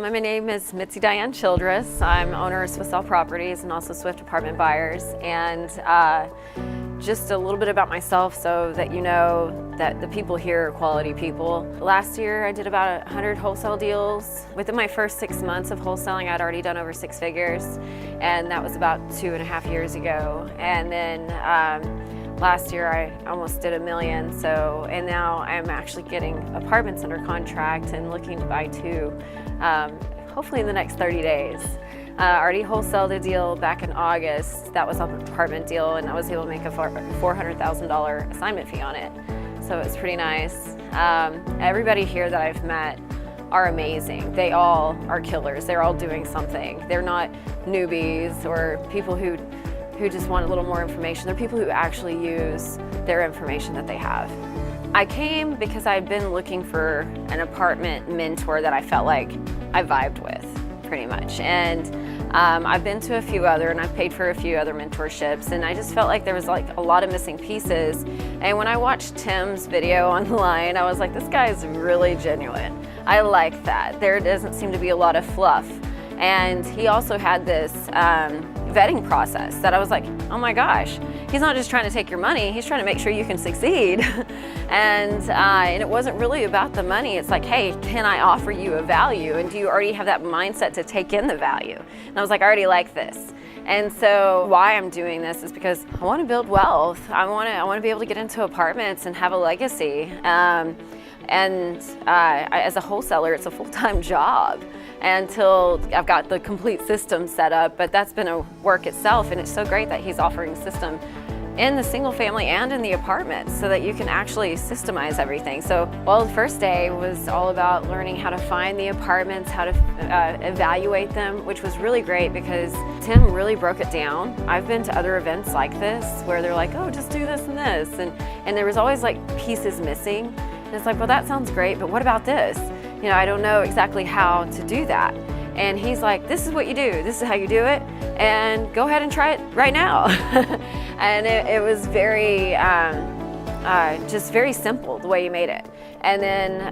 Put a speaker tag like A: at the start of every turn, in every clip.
A: My name is Mitzi Dyane Childress. I'm owner of Swiss All Properties and also Swift Apartment Buyers. And just a little bit about myself so that you know that the people here are quality people. Last year I did about 100 wholesale deals. Within my first 6 months of wholesaling, I'd already done over 6 figures, and that was about 2.5 years ago. And then last year I almost did $1 million. And now I'm actually getting apartments under contract and looking to buy 2. Hopefully in the next 30 days. I already wholesaled a deal back in August. That was an apartment deal, and I was able to make a $400,000 assignment fee on it. So it's pretty nice. Everybody here that I've met are amazing. They all are killers. They're all doing something. They're not newbies or people who just want a little more information. They're people who actually use their information that they have. I came because I'd been looking for an apartment mentor that I felt like I vibed with, pretty much. And I've been to a few other, and I've paid for a few other mentorships, and I just felt like there was like a lot of missing pieces. And when I watched Tim's video online, I was like, this guy is really genuine. I like that. There doesn't seem to be a lot of fluff. And he also had this vetting process that I was like, oh my gosh, he's not just trying to take your money, he's trying to make sure you can succeed. And it wasn't really about the money. It's like, hey, can I offer you a value? And do you already have that mindset to take in the value? And I was like, I already like this. And so why I'm doing this is because I want to build wealth. I want to be able to get into apartments and have a legacy. As a wholesaler, it's a full-time job until I've got the complete system set up, but that's been a work itself, and it's so great that he's offering a system in the single family and in the apartments so that you can actually systemize everything. So, well, the first day was all about learning how to find the apartments, how to evaluate them, which was really great because Tim really broke it down. I've been to other events like this where they're like, oh, just do this and this, and there was always like pieces missing. And it's like, well, that sounds great, but what about this? You know, I don't know exactly how to do that. And he's like, this is what you do. This is how you do it. And go ahead and try it right now. And it was very, just very simple the way he made it. And then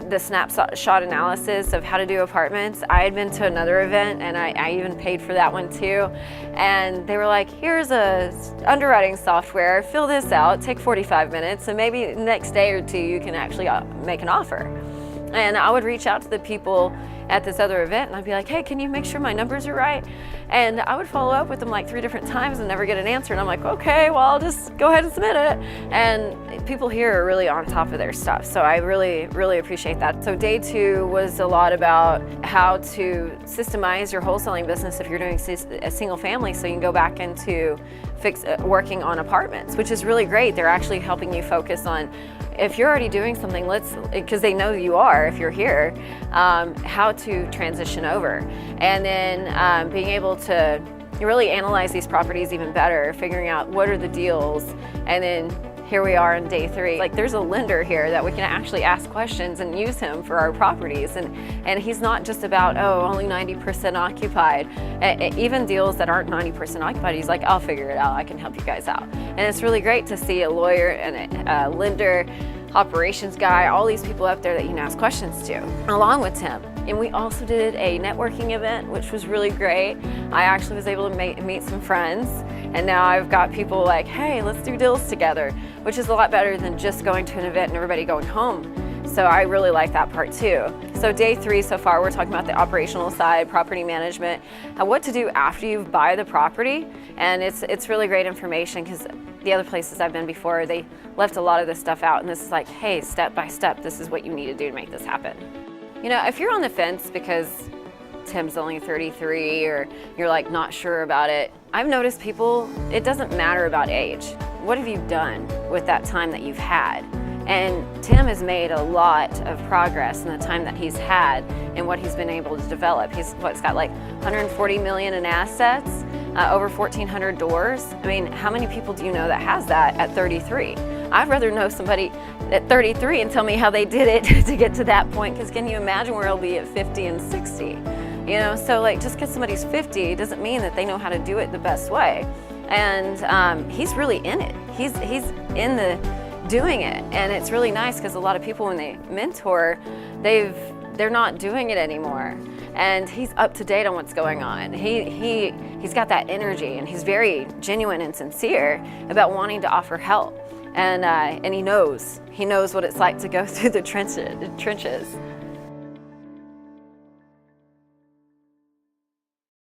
A: the snapshot analysis of how to do apartments. I had been to another event, and I even paid for that one too. And they were like, here's a underwriting software, fill this out, take 45 minutes, and maybe the next day or two you can actually make an offer. And I would reach out to the people at this other event, and I'd be like, hey, can you make sure my numbers are right? And I would follow up with them like 3 different times and never get an answer. And I'm like, okay, well, I'll just go ahead and submit it. And people here are really on top of their stuff. So I really, really appreciate that. So day 2 was a lot about how to systemize your wholesaling business if you're doing a single family, so you can go back into working on apartments, which is really great. They're actually helping you focus on, if you're already doing something, because they know you are if you're here, how to transition over. And then being able to really analyze these properties even better, figuring out what are the deals, and then here we are on day 3. Like, there's a lender here that we can actually ask questions and use him for our properties. And he's not just about, oh, only 90% occupied. Even deals that aren't 90% occupied, he's like, I'll figure it out. I can help you guys out. And it's really great to see a lawyer and a lender, operations guy, all these people up there that you can ask questions to, along with Tim. And we also did a networking event, which was really great. I actually was able to meet some friends, and now I've got people like, hey, let's do deals together, which is a lot better than just going to an event and everybody going home. So I really like that part too. So day 3 so far, we're talking about the operational side, property management, what to do after you buy the property. And it's really great information because the other places I've been before, they left a lot of this stuff out, and this is like, hey, step by step, this is what you need to do to make this happen. You know, if you're on the fence because Tim's only 33 or you're like not sure about it, I've noticed people, it doesn't matter about age. What have you done with that time that you've had? And Tim has made a lot of progress in the time that he's had and what he's been able to develop. He's got like 140 million in assets, over 1,400 doors. I mean, how many people do you know that has that at 33? I'd rather know somebody at 33 and tell me how they did it to get to that point, because can you imagine where it'll be at 50 and 60? You know, so like, just because somebody's 50 doesn't mean that they know how to do it the best way. And he's really in it. He's in the doing it, and it's really nice because a lot of people, when they mentor, they've they're not doing it anymore. And he's up to date on what's going on. He's got that energy, and he's very genuine and sincere about wanting to offer help. And he knows what it's like to go through the trenches.